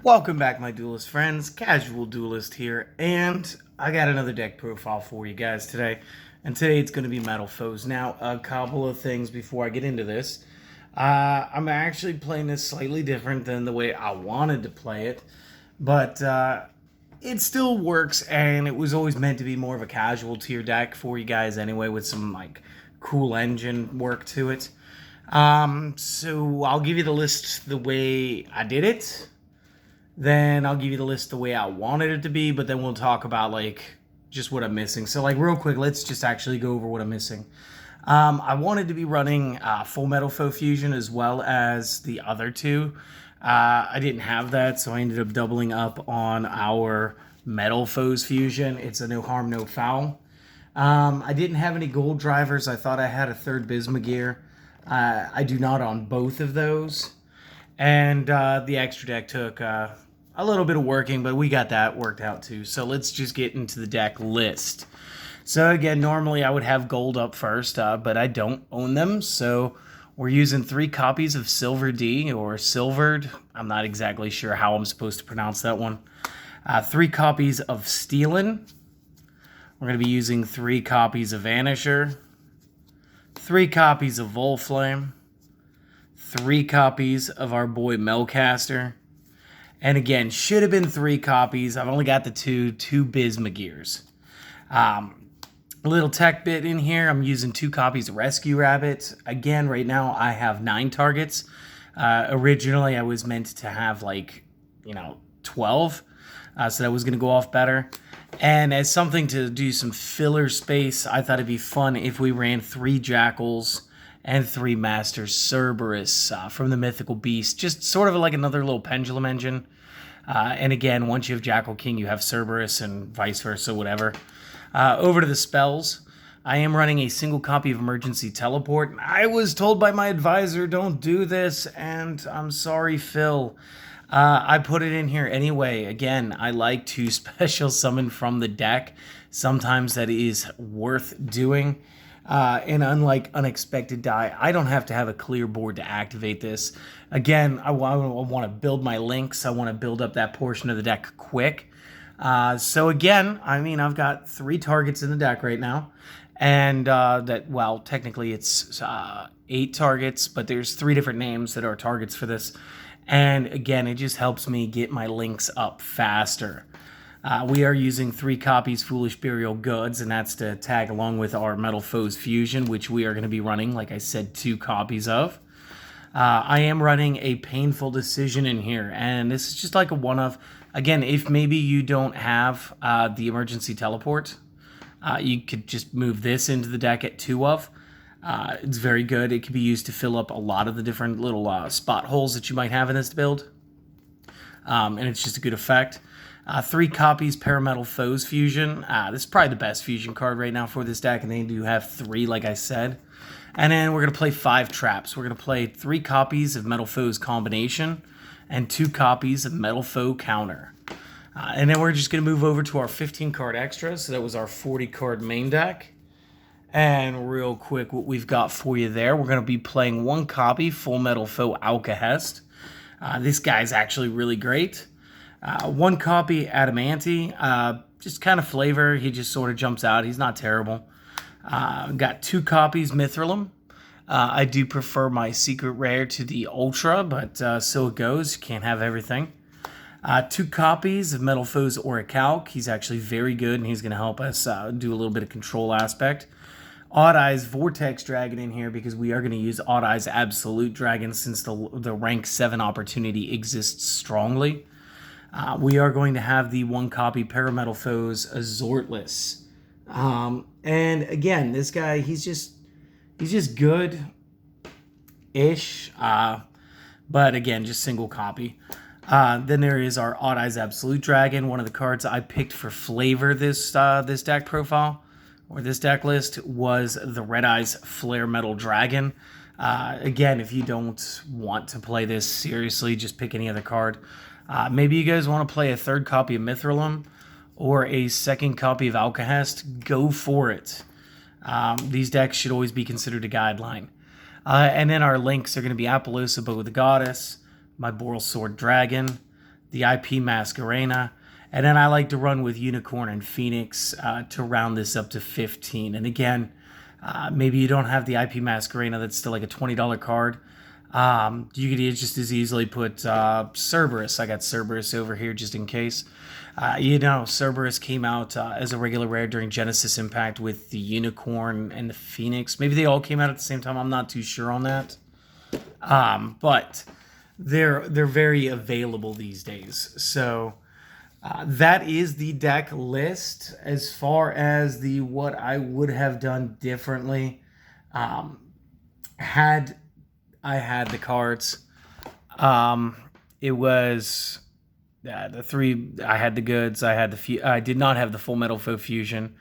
Welcome back, my duelist friends. Casual Duelist here, and I got another deck profile for you guys today. And today it's going to be Metalfoes. Now, a couple of things before I get into this. I'm actually playing this slightly different than the way I wanted to play it, but it still works, and it was always meant to be more of a casual tier deck for you guys anyway, with some like cool engine work to it. So I'll give you the list the way I did it. Then I'll give you the list the way I wanted it to be, but then we'll talk about like just what I'm missing. So like real quick, let's just actually go over what I'm missing. I wanted to be running Full Metalfoe Fusion as well as the other two. I didn't have that, so I ended up doubling up on our Metalfoes Fusion. It's a no harm, no foul. I didn't have any gold drivers. I thought I had a third Bismugear. I do not on both of those. And the extra deck took a little bit of working, but we got that worked out too. So let's just get into the deck list. So again, normally I would have gold up first, but I don't own them. So we're using 3 copies of Silver D or Silvered. I'm not exactly sure how I'm supposed to pronounce that one. 3 copies of Steelin. We're going to be using 3 copies of Vanisher. 3 copies of Volflame. 3 copies of our boy Melcaster. And again, should have been 3 copies. I've only got the 2 Bismugears. A little tech bit in here. I'm using 2 copies of Rescue Rabbit. Again, right now I have 9 targets. Originally, I was meant to have 12. So that was going to go off better. And as something to do some filler space, I thought it'd be fun if we ran 3 Jackals and 3 Master Cerberus from the Mythical Beast. Just sort of like another little pendulum engine. And again, once you have Jackal King, you have Cerberus and vice versa, whatever. Over to the spells. I am running a single copy of Emergency Teleport. I was told by my advisor, don't do this, and I'm sorry, Phil. I put it in here anyway. Again, I like to special summon from the deck. Sometimes that is worth doing. And unlike Unexpected Die, I don't have to have a clear board to activate this. Again, I want to build my links. I want to build up that portion of the deck quick. So again, I mean, I've got 3 targets in the deck right now. And technically it's 8 targets, but there's 3 different names that are targets for this. And again, it just helps me get my links up faster. We are using 3 copies Foolish Burial Goods, and that's to tag along with our Metalfoes Fusion, which we are going to be running, like I said, 2 copies of. I am running a Painful Decision in here, and this is just like a one-of. Again, if maybe you don't have the Emergency Teleport, you could just move this into the deck at 2 of. It's very good. It can be used to fill up a lot of the different little spot holes that you might have in this build. And it's just a good effect. 3 copies Metalfoes Fusion. This is probably the best fusion card right now for this deck, and they do have 3, like I said. And then we're going to play 5 traps. We're going to play 3 copies of Metalfoes Combination and 2 copies of Metalfoe Counter. And then we're just going to move over to our 15-card extra. So that was our 40-card main deck. And real quick, what we've got for you there, we're going to be playing 1 copy Full Metalfoe Alcahest. This guy's actually really great. 1 copy Adamanti, just kind of flavor. He just sort of jumps out. He's not terrible. Got 2 copies Mithralum. I do prefer my secret rare to the Ultra, but so it goes. You can't have everything. 2 copies of Metalfoes Orichalc. He's actually very good, and he's going to help us do a little bit of control aspect. Odd Eyes Vortex Dragon in here because we are going to use Odd Eyes Absolute Dragon since the rank 7 opportunity exists strongly. We are going to have the 1 copy Parametalfoes Azortless. And again, this guy, he's just good-ish. But again, just single copy. Then there is our Odd Eyes Absolute Dragon, one of the cards I picked for flavor this deck profile, or this deck list, was the Red Eyes Flare Metal Dragon. Again, if you don't want to play this seriously, just pick any other card. Maybe you guys want to play a 3rd copy of Mithralum or a 2nd copy of Alcahest. Go for it. These decks should always be considered a guideline. And then our links are going to be Apollosa Bow of the Goddess, my Boral Sword Dragon, the IP Masquerena, and then I like to run with Unicorn and Phoenix to round this up to 15. And again, maybe you don't have the IP Masquerena, that's still like a $20 card. You could just as easily put Cerberus. I got Cerberus over here just in case. Cerberus came out as a regular rare during Genesis Impact with the Unicorn and the Phoenix. Maybe they all came out at the same time. I'm not too sure on that. But they're very available these days. So that is the deck list. As far as the what I would have done differently, had I had the cards, it was the three. I had the goods. I did not have the full Metalfoes fusion.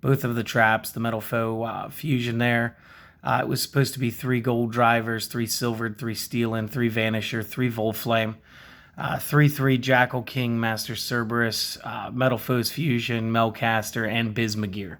Both of the traps, the Metalfoes fusion there. It was supposed to be 3 gold drivers, 3 silvered, 3 stealing, 3 vanisher, 3 Volflame, 3/3 Jackal King, Master Cerberus, Metalfoes fusion, Melcaster, and Bismugear.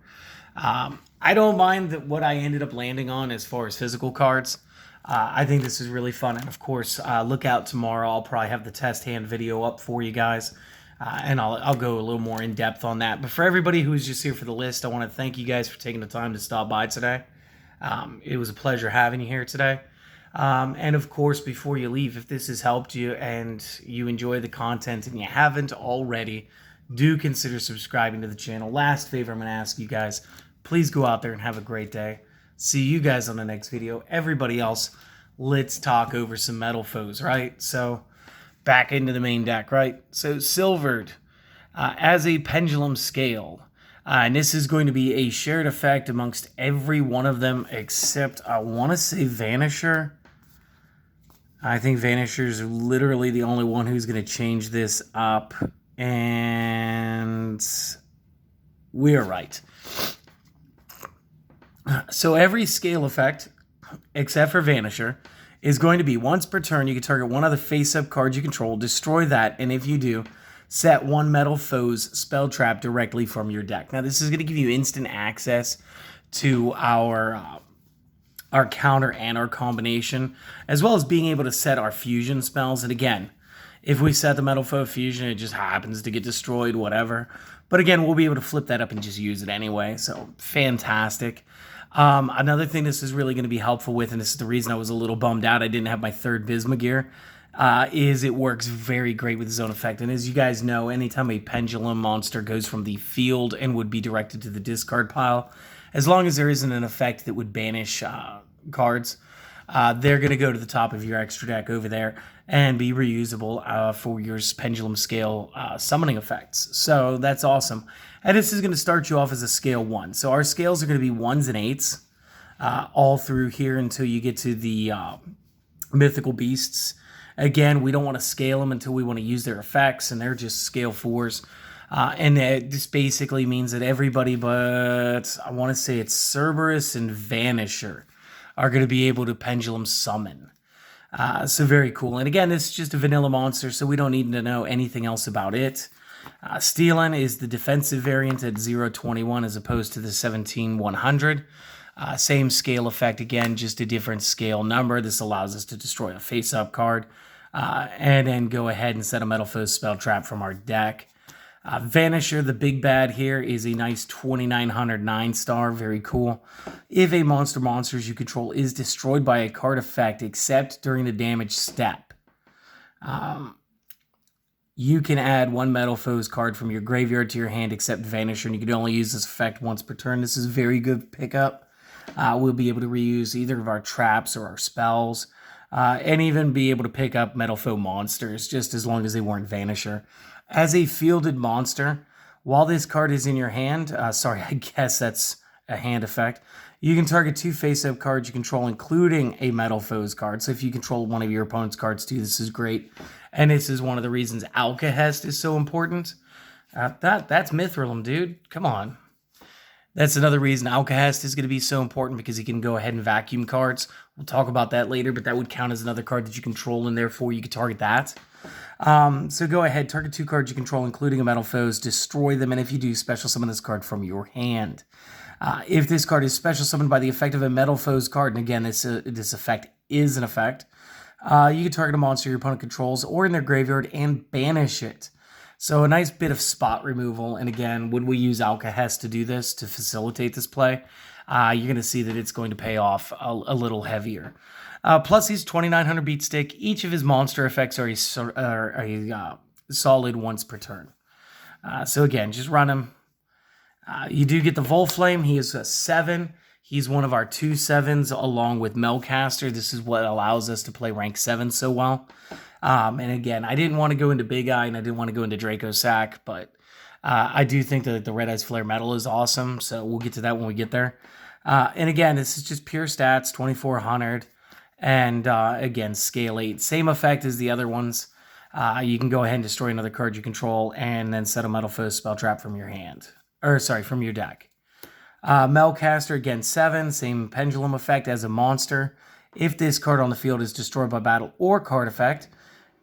I don't mind what I ended up landing on as far as physical cards. I think this is really fun, and of course, look out tomorrow. I'll probably have the test hand video up for you guys, and I'll go a little more in depth on that. But for everybody who's just here for the list, I want to thank you guys for taking the time to stop by today. It was a pleasure having you here today. And of course, before you leave, if this has helped you and you enjoy the content and you haven't already, do consider subscribing to the channel. Last favor I'm going to ask you guys, please go out there and have a great day. See you guys on the next video. Everybody else, let's talk over some Metalfoes, right? So back into the main deck, right? So silvered as a pendulum scale. And this is going to be a shared effect amongst every one of them except, I want to say, Vanisher. I think Vanisher is literally the only one who's going to change this up. And we are right. So every scale effect, except for Vanisher, is going to be once per turn, you can target one of the face-up cards you control, destroy that, and if you do, set one Metalfoes spell trap directly from your deck. Now, this is going to give you instant access to our counter and our combination, as well as being able to set our fusion spells. And again, if we set the Metalfoes fusion, it just happens to get destroyed, whatever. But again, we'll be able to flip that up and just use it anyway. So, fantastic. Another thing this is really going to be helpful with, and this is the reason I was a little bummed out I didn't have my third Bismugear, is it works very great with zone effect. And as you guys know, anytime a pendulum monster goes from the field and would be directed to the discard pile, as long as there isn't an effect that would banish cards, they're going to go to the top of your extra deck over there and be reusable for your pendulum scale summoning effects. So that's awesome. And this is going to start you off as a scale 1. So our scales are going to be 1s and 8s all through here until you get to the mythical beasts. Again, we don't want to scale them until we want to use their effects, and they're just scale 4s. And this basically means that everybody but, I want to say it's Cerberus and Vanisher, are going to be able to pendulum summon. So very cool. And again, this is just a vanilla monster, so we don't need to know anything else about it. Stealing is the defensive variant at 0.21 as opposed to the 17.100. Same scale effect, again, just a different scale number. This allows us to destroy a face-up card and then go ahead and set a Metalfoes spell trap from our deck. Vanisher, the big bad here, is a nice 2900 9-star. Very cool. If a monsters you control is destroyed by a card effect except during the damage step, you can add one Metalfoes card from your graveyard to your hand except Vanisher, and you can only use this effect once per turn. This is very good pickup. We'll be able to reuse either of our traps or our spells, and even be able to pick up Metalfoes monsters, just as long as they weren't Vanisher. As a fielded monster, while this card is in your hand, I guess that's a hand effect, you can target 2 face-up cards you control, including a Metalfoes card. So if you control one of your opponent's cards too, this is great. And this is one of the reasons Alcahest is so important. That's Mithril, dude. Come on. That's another reason Alcahest is going to be so important, because he can go ahead and vacuum cards. We'll talk about that later, but that would count as another card that you control, and therefore you could target that. So go ahead, target 2 cards you control, including a Metalfoes, destroy them, and if you do, special summon this card from your hand. If this card is special summoned by the effect of a Metalfoes card, and again, this effect is an effect, You can target a monster your opponent controls or in their graveyard and banish it. So a nice bit of spot removal. And again, when we use Alcahest to do this, to facilitate this play, you're going to see that it's going to pay off a little heavier. Plus, he's 2,900 beat stick. Each of his monster effects are a solid once per turn. So again, just run him. You do get the Volflame. He is a 7. He's one of our 2/7s along with Melcaster. This is what allows us to play rank 7 so well. And again, I didn't want to go into Big Eye and I didn't want to go into Draco Sack, but I do think that the Red Eyes Flare Metal is awesome, so we'll get to that when we get there. And again, this is just pure stats, 2,400, and again, scale 8. Same effect as the other ones. You can go ahead and destroy another card you control and then set a Metalfoes spell trap from your hand. From your deck. Melcaster, again, 7, same pendulum effect as a monster. If this card on the field is destroyed by battle or card effect,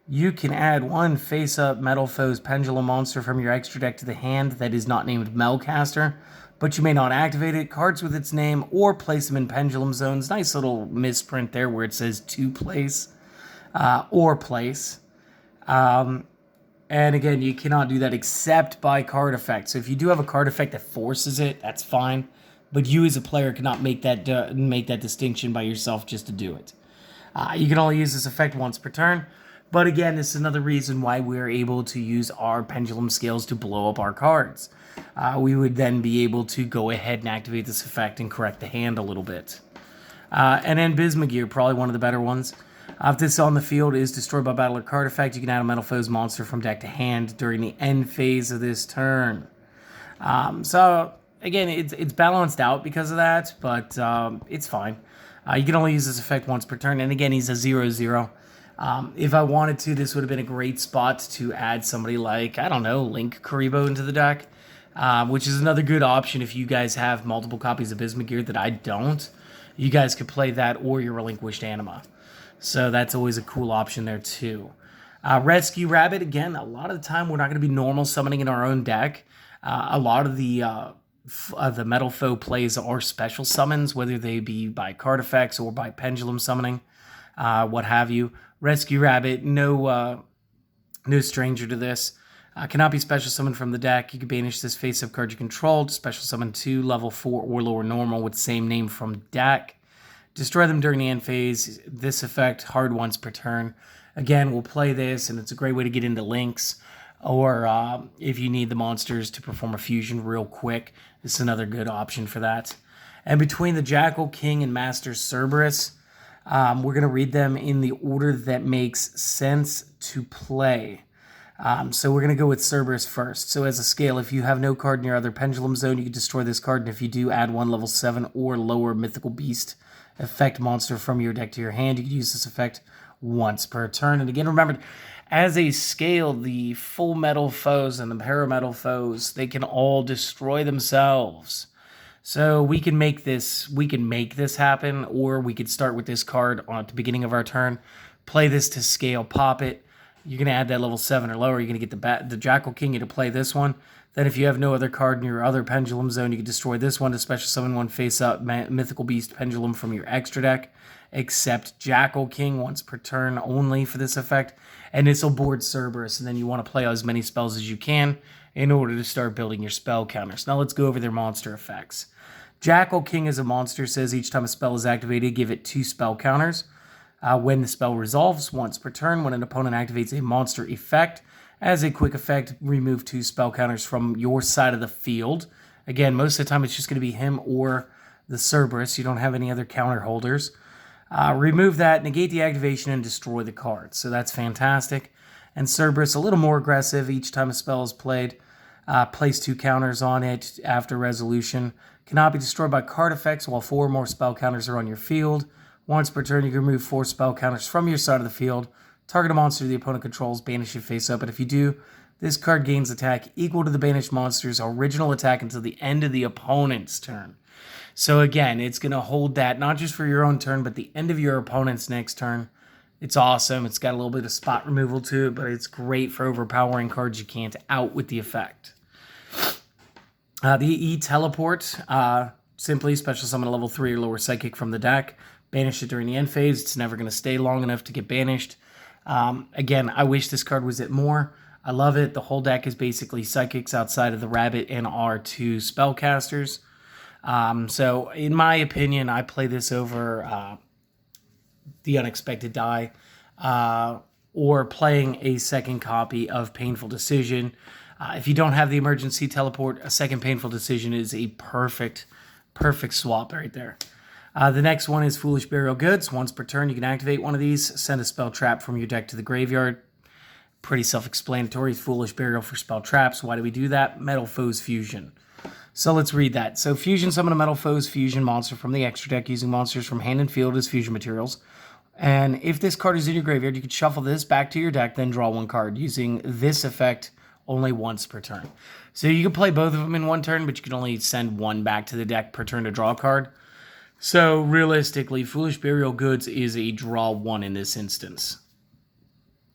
you can add 1 face-up Metalfoes pendulum monster from your extra deck to the hand that is not named Melcaster, but you may not activate it. Cards with its name or place them in pendulum zones. Nice little misprint there where it says to place or place. And again, you cannot do that except by card effect. So if you do have a card effect that forces it, that's fine. But you as a player cannot make that distinction by yourself just to do it. You can only use this effect once per turn. But again, this is another reason why we're able to use our pendulum scales to blow up our cards. We would then be able to go ahead and activate this effect and correct the hand a little bit. And then Bismugear, probably one of the better ones. If this on the field is destroyed by battle or card effect, you can add a Metalfoes monster from deck to hand during the end phase of this turn. So, again, it's balanced out because of that, but it's fine. You can only use this effect once per turn, and again, he's a 0/0. If I wanted to, this would have been a great spot to add somebody like, I don't know, Link Karibo into the deck, which is another good option if you guys have multiple copies of Bismugear that I don't. You guys could play that or your Relinquished Anima. So that's always a cool option there too. Rescue Rabbit, again, a lot of the time we're not going to be normal summoning in our own deck. A lot of the Metalfoe plays are special summons, whether they be by card effects or by pendulum summoning, what have you. Rescue Rabbit, no stranger to this. Cannot be special summoned from the deck. You can banish this face-up card you control, special summon 2, level 4 or lower normal with same name from deck. Destroy them during the end phase. This effect, hard once per turn. Again, we'll play this, and it's a great way to get into links. Or if you need the monsters to perform a fusion real quick, this is another good option for that. And between the Jackal, King, and Master Cerberus, we're going to read them in the order that makes sense to play. So we're going to go with Cerberus first. So as a scale, if you have no card in your other pendulum zone, you can destroy this card. And if you do, add 1 level 7 or lower mythical beast effect monster from your deck to your hand. You can use this effect once per turn. And again, remember, as a scale, the full Metalfoes and the Parametalfoes, they can all destroy themselves. So we can make this happen, or we could start with this card at the beginning of our turn, play this to scale, pop it. You're going to add that level 7 or lower. You're going to get the Jackal King to play this one. Then if you have no other card in your other pendulum zone, you can destroy this one to special summon 1 face-up Mythical Beast Pendulum from your extra deck, except Jackal King once per turn only for this effect. And this will board Cerberus, and then you want to play as many spells as you can in order to start building your spell counters. Now let's go over their monster effects. Jackal King as a monster says each time a spell is activated, give it 2 spell counters. When the spell resolves once per turn, when an opponent activates a monster effect, as a quick effect, remove 2 spell counters from your side of the field. Again, most of the time it's just going to be him or the Cerberus. You don't have any other counter holders. Remove that, negate the activation, and destroy the card. So that's fantastic. And Cerberus, a little more aggressive. Each time a spell is played, place 2 counters on it after resolution. Cannot be destroyed by card effects while 4 more spell counters are on your field. Once per turn, you can remove 4 spell counters from your side of the field. Target a monster the opponent controls, banish it face up. But if you do, this card gains attack equal to the banished monster's original attack until the end of the opponent's turn. So again, it's going to hold that not just for your own turn, but the end of your opponent's next turn. It's awesome. It's got a little bit of spot removal to it, but it's great for overpowering cards you can't out with the effect. The E-Teleport, simply special summon a level 3 or lower psychic from the deck. banish it during the end phase. It's never going to stay long enough to get banished. Again, I wish this card was at more. I love it. The whole deck is basically psychics outside of the rabbit and our 2 spellcasters. So in my opinion, I play this over the Unexpected Die, or playing a second copy of Painful Decision. If you don't have the emergency teleport, a second Painful Decision is a perfect swap right there. The next one is Foolish Burial Goods. Once per turn, you can activate one of these, send a spell trap from your deck to the graveyard. Pretty self-explanatory. Foolish Burial for spell traps. Why do we do that? Metalfoes Fusion. So let's read that. So fusion summon a Metalfoes Fusion monster from the extra deck using monsters from hand and field as fusion materials. And if this card is in your graveyard, you can shuffle this back to your deck, then draw 1 card using this effect only once per turn. So you can play both of them in 1 turn, but you can only send 1 back to the deck per turn to draw a card. So realistically, Foolish Burial Goods is a draw 1 in this instance.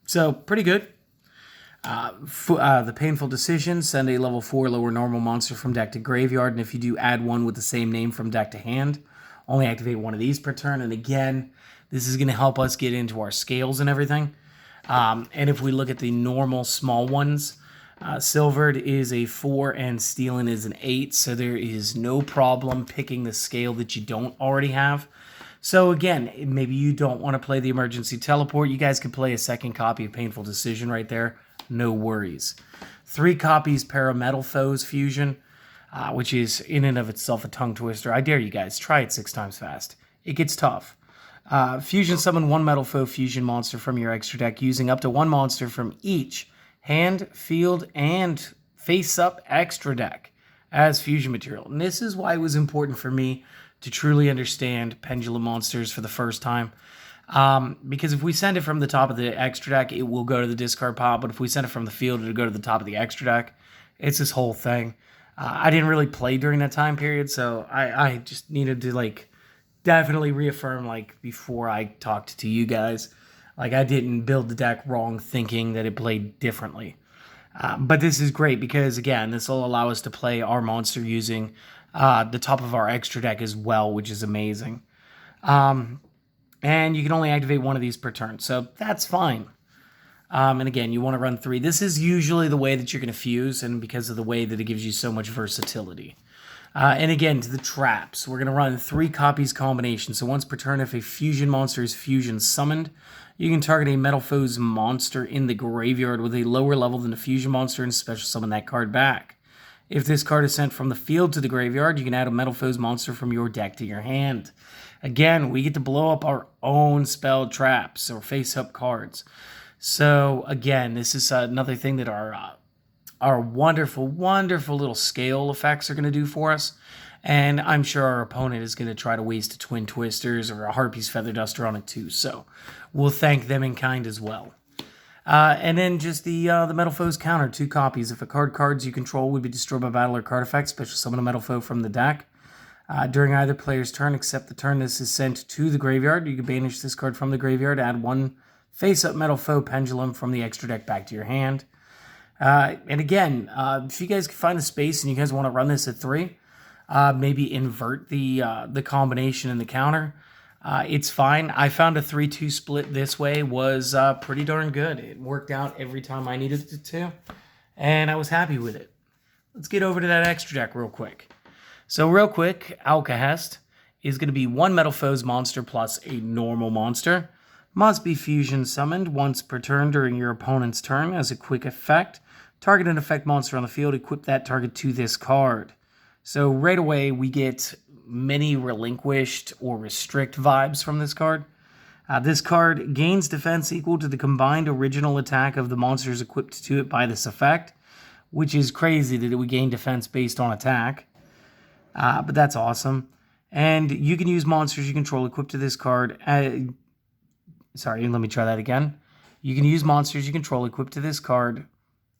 So pretty good. The Painful Decision, send a level 4 lower normal monster from deck to graveyard, and if you do, add 1 with the same name from deck to hand. Only activate 1 of these per turn, and again, this is going to help us get into our scales and everything. And if we look at the normal small ones, Silvered is a 4 and Stealing is an 8, so there is no problem picking the scale that you don't already have. So again, maybe you don't want to play the emergency teleport. You guys can play a second copy of Painful Decision right there. No worries. 3 copies Metalfoes Fusion, which is in and of itself a tongue twister. I dare you guys, try it 6 times fast. It gets tough. Fusion summon 1 Metalfoe Fusion monster from your extra deck using up to 1 monster from each hand, field, and face-up extra deck as fusion material. And this is why it was important for me to truly understand Pendulum monsters for the first time. Because if we send it from the top of the extra deck, it will go to the discard pile. But if we send it from the field, it'll go to the top of the extra deck. It's this whole thing. I didn't really play during that time period, so I just needed to, definitely reaffirm, before I talked to you guys. I didn't build the deck wrong thinking that it played differently. But this is great because, again, this will allow us to play our monster using the top of our extra deck as well, which is amazing. And you can only activate 1 of these per turn, so that's fine. And again, you want to run 3. This is usually the way that you're going to fuse, and because of the way that it gives you so much versatility. And again, to the traps, we're going to run 3 copies combination. So once per turn, if a fusion monster is fusion summoned, you can target a Metalfoes monster in the graveyard with a lower level than the fusion monster and special summon that card back. If this card is sent from the field to the graveyard, you can add a Metalfoes monster from your deck to your hand. Again, we get to blow up our own spell traps or face-up cards. So again, this is another thing that our wonderful, wonderful little scale effects are going to do for us. And I'm sure our opponent is going to try to waste a Twin Twisters or a Harpy's Feather Duster on it too. So we'll thank them in kind as well. And then just the Metalfoes counter, 2 copies. If a cards you control would be destroyed by battle or card effect, special summon a Metalfoe from the deck. During either player's turn, except the turn this is sent to the graveyard, you can banish this card from the graveyard, add 1 face-up Metalfoe Pendulum from the extra deck back to your hand. And again, if you guys can find a space and you guys want to run this at 3, maybe invert the combination and the counter. It's fine. I found a 3-2 split this way was pretty darn good. It worked out every time I needed it to, and I was happy with it. Let's get over to that extra deck real quick. So real quick, Alcahest is going to be 1 Metalfoes monster plus a normal monster. Must be fusion summoned once per turn during your opponent's turn as a quick effect. Target an effect monster on the field, equip that target to this card. So right away, we get many relinquished or restrict vibes from this card. This card gains defense equal to the combined original attack of the monsters equipped to it by this effect, which is crazy that we gain defense based on attack. But that's awesome. And you can use monsters you control equipped to this card. Sorry, let me try that again. You can use monsters you control equipped to this card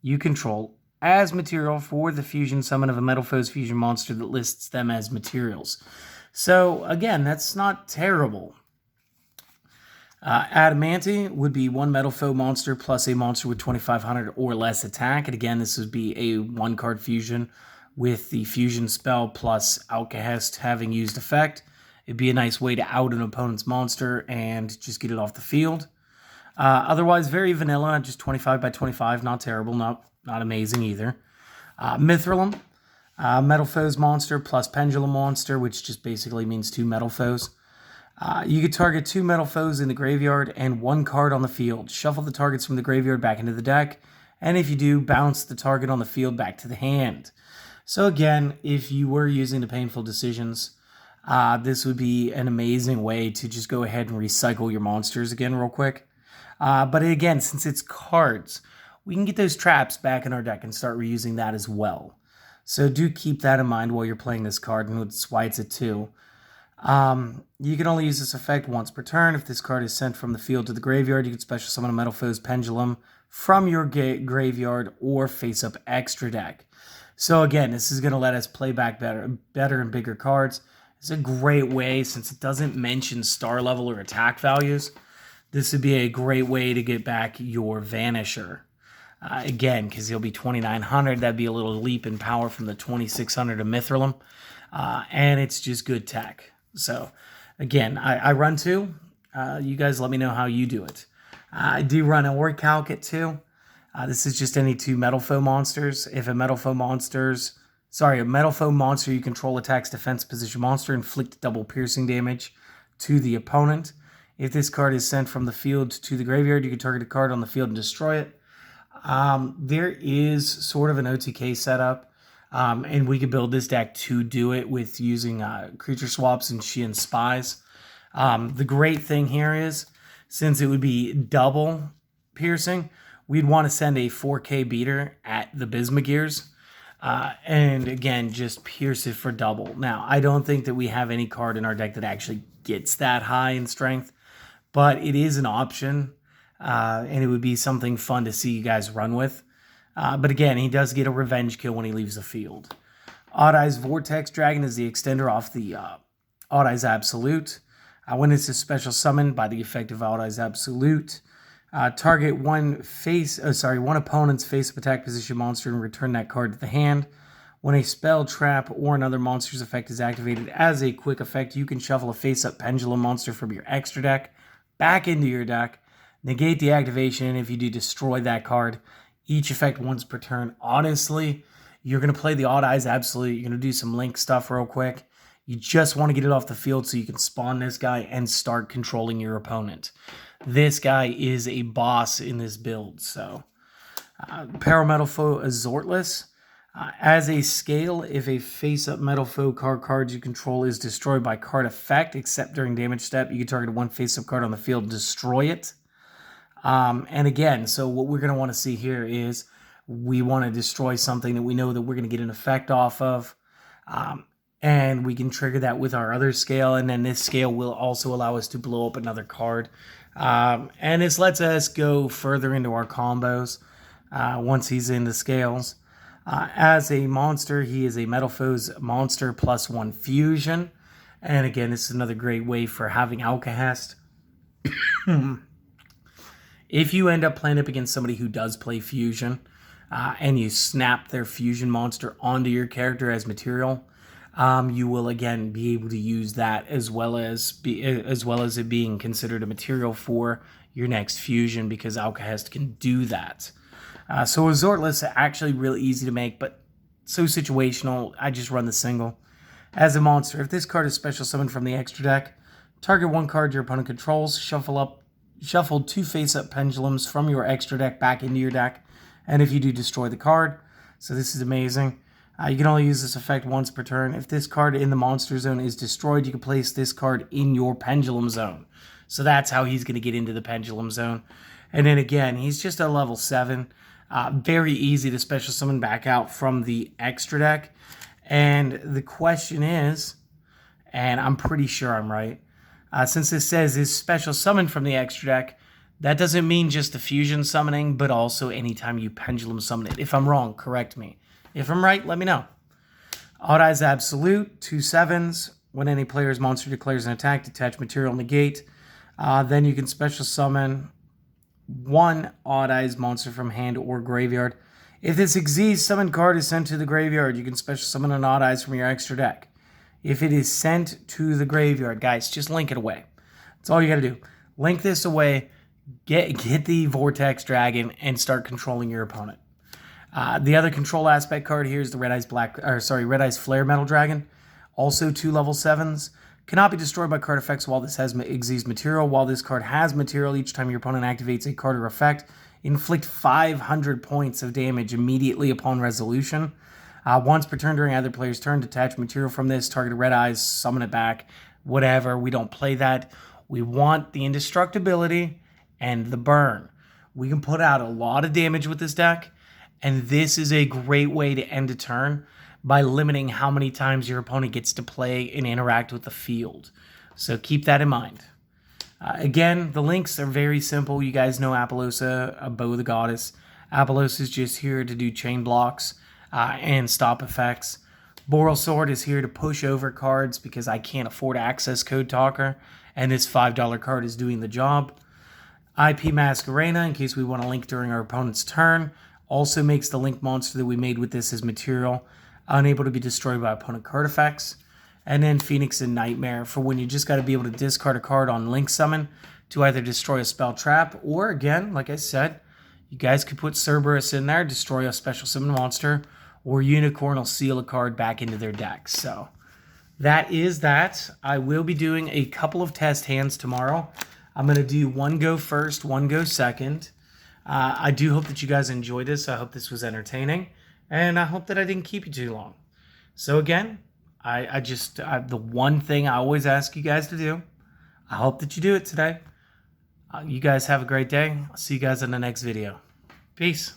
you control as material for the fusion summon of a Metalfoes fusion monster that lists them as materials. So again, that's not terrible. Adamante would be 1 Metalfoe monster plus a monster with 2,500 or less attack. And again, this would be a 1-card fusion with the fusion spell plus Alcahest having used effect. It'd be a nice way to out an opponent's monster and just get it off the field. Otherwise, very vanilla, just 25 by 25, not terrible, not amazing either. Mithril, Metalfoes monster plus Pendulum monster, which just basically means 2 Metalfoes. You could target 2 Metalfoes in the graveyard and 1 card on the field. Shuffle the targets from the graveyard back into the deck, and if you do, bounce the target on the field back to the hand. So again, if you were using the Painful Decisions, this would be an amazing way to just go ahead and recycle your monsters again real quick. But again, since it's cards, we can get those traps back in our deck and start reusing that as well. So do keep that in mind while you're playing this card, and that's why it's a 2. You can only use this effect once per turn. If this card is sent from the field to the graveyard, you can special summon a Metalfoes Pendulum from your graveyard or face-up extra deck. So again, this is going to let us play back better and bigger cards. It's a great way, since it doesn't mention star level or attack values. This would be a great way to get back your Vanisher. Again, because he'll be 2,900. That'd be a little leap in power from the 2,600 of Mithril. And it's just good tech. So, again, I run 2. You guys let me know how you do it. I do run a Word Calc at 2. This is just any 2 Metalfoe monsters. If a Metalfoe monster you control attacks defense position monster, inflict double piercing damage to the opponent. If this card is sent from the field to the graveyard, you can target a card on the field and destroy it. There is sort of an OTK setup, and we could build this deck to do it with using creature swaps and Sheehan Spies. The great thing here is, since it would be double piercing, we'd want to send a 4K beater at the Bismugears. And again, just pierce it for double. Now, I don't think that we have any card in our deck that actually gets that high in strength, but it is an option, and it would be something fun to see you guys run with. But again, he does get a revenge kill when he leaves the field. Odd Eyes Vortex Dragon is the extender off the Odd Eyes Absolute. When it's a special summon by the effect of Odd Eyes Absolute, target one opponent's face-up attack position monster and return that card to the hand. When a spell, trap, or another monster's effect is activated as a quick effect, you can shuffle a face-up Pendulum monster from your extra deck back into your deck, negate the activation, and if you do, destroy that card. Each effect once per turn. Honestly, you're going to play the Odd Eyes Absolute. You're going to do some link stuff real quick. You just want to get it off the field so you can spawn this guy and start controlling your opponent. This guy is a boss in this build. So, Metalfoes Azortless. As a scale, if a face-up Metalfoes card you control is destroyed by card effect, except during damage step, you can target one face-up card on the field and destroy it. And again, so what we're going to want to see here is we want to destroy something that we know that we're going to get an effect off of. And we can trigger that with our other scale, and then this scale will also allow us to blow up another card. And this lets us go further into our combos once he's in the scales. As a monster, he is a Metalfoes monster plus 1 fusion. And again, this is another great way for having Alcahest. If you end up playing up against somebody who does play fusion, and you snap their fusion monster onto your character as material, you will again be able to use that as well as it being considered a material for your next fusion, because Alcahest can do that. So Azortless are actually really easy to make, but so situational. I just run the single. As a monster, if this card is special summoned from the extra deck, target one card your opponent controls, shuffle 2 face-up pendulums from your extra deck back into your deck, and if you do, destroy the card. So this is amazing. You can only use this effect once per turn. If this card in the monster zone is destroyed, you can place this card in your pendulum zone. So that's how he's going to get into the pendulum zone. And then again, he's just a level 7. Very easy to special summon back out from the extra deck. And the question is, and I'm pretty sure I'm right, since this says is special summon from the extra deck, that doesn't mean just the fusion summoning, but also anytime you pendulum summon it. If I'm wrong, correct me. If I'm right, let me know. Odd Eyes Absolute, 2 7s. When any player's monster declares an attack, detach material, negate. Then you can special summon 1 Odd Eyes monster from hand or graveyard. If this Xyz summon card is sent to the graveyard, you can special summon an Odd Eyes from your extra deck. If it is sent to the graveyard, guys, just link it away. That's all you got to do. Link this away, get the Vortex Dragon, and start controlling your opponent. The other control aspect card here is the Red Eyes Flare Metal Dragon. Also 2 level 7s. Cannot be destroyed by card effects while this has Xyz material. While this card has material, each time your opponent activates a card or effect, inflict 500 points of damage immediately upon resolution. Once per turn during either player's turn, detach material from this, target Red Eyes, summon it back, whatever. We don't play that. We want the indestructibility and the burn. We can put out a lot of damage with this deck, and this is a great way to end a turn by limiting how many times your opponent gets to play and interact with the field. So keep that in mind. Again, the links are very simple. You guys know Apollousa, a Bow of the Goddess. Apollousa is just here to do chain blocks and stop effects. Boral Sword is here to push over cards because I can't afford Access Code Talker, and this $5 card is doing the job. IP Masquerena, in case we want to link during our opponent's turn, also makes the link monster that we made with this as material unable to be destroyed by opponent card effects. And then Phoenix and Nightmare for when you just got to be able to discard a card on Link Summon to either destroy a spell trap, or again, like I said, you guys could put Cerberus in there, destroy a special summon monster, or Unicorn will seal a card back into their deck. So that is that. I will be doing a couple of test hands tomorrow. I'm going to do one go first, one go second. I do hope that you guys enjoyed this. I hope this was entertaining. And I hope that I didn't keep you too long. So again, the one thing I always ask you guys to do, I hope that you do it today. You guys have a great day. I'll see you guys in the next video. Peace.